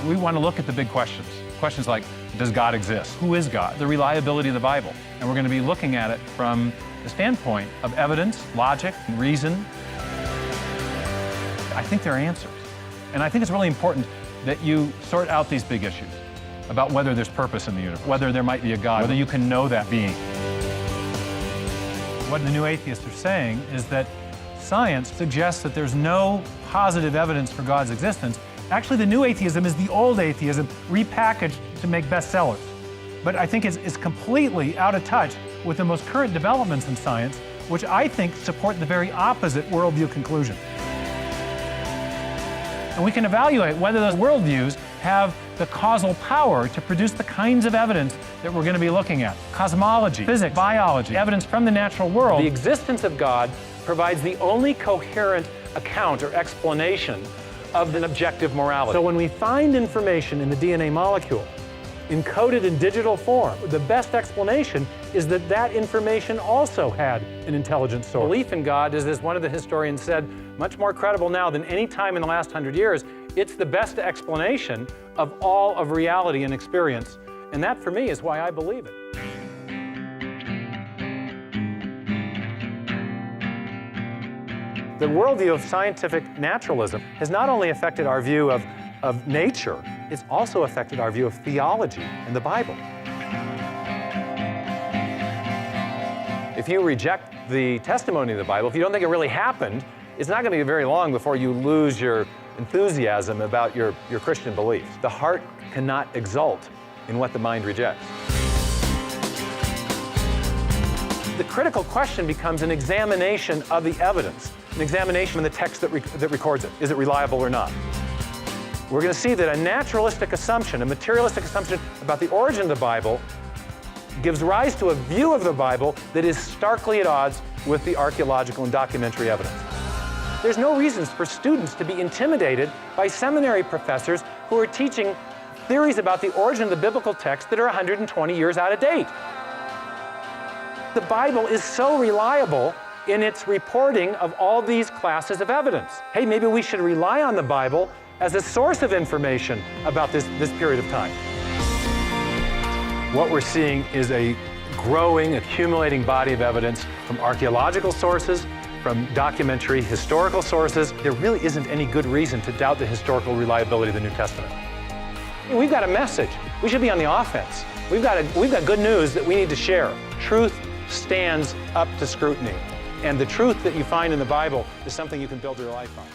We want to look at the big questions. Questions like, does God exist? Who is God? The reliability of the Bible. And we're going to be looking at it from the standpoint of evidence, logic, and reason. I think there are answers. And I think it's really important that you sort out these big issues about whether there's purpose in the universe, whether there might be a God, whether you can know that being. What the new atheists are saying is that science suggests that there's no positive evidence for God's existence. Actually, the new atheism is the old atheism repackaged to make bestsellers. But I think it's completely out of touch with the most current developments in science, which I think support the very opposite worldview conclusion. And we can evaluate whether those worldviews have the causal power to produce the kinds of evidence that we're going to be looking at. Cosmology, physics, biology, evidence from the natural world. The existence of God provides the only coherent account or explanation of an objective morality. So when we find information in the DNA molecule encoded in digital form, the best explanation is that that information also had an intelligent source. Belief in God is, as one of the historians said, much more credible now than any time in the last 100 years. It's the best explanation of all of reality and experience. And that, for me, is why I believe it. The worldview of scientific naturalism has not only affected our view of nature, it's also affected our view of theology and the Bible. If you reject the testimony of the Bible, if you don't think it really happened, it's not going to be very long before you lose your enthusiasm about your Christian beliefs. The heart cannot exult in what the mind rejects. The critical question becomes an examination of the evidence, an examination of the text that records it. Is it reliable or not? We're going to see that a naturalistic assumption, a materialistic assumption about the origin of the Bible gives rise to a view of the Bible that is starkly at odds with the archaeological and documentary evidence. There's no reasons for students to be intimidated by seminary professors who are teaching theories about the origin of the biblical text that are 120 years out of date. The Bible is so reliable in its reporting of all these classes of evidence. Hey, maybe we should rely on the Bible as a source of information about this period of time. What we're seeing is a growing, accumulating body of evidence from archaeological sources, from documentary historical sources. There really isn't any good reason to doubt the historical reliability of the New Testament. We've got a message. We should be on the offense. We've got good news that we need to share. Truth stands up to scrutiny. And the truth that you find in the Bible is something you can build your life on.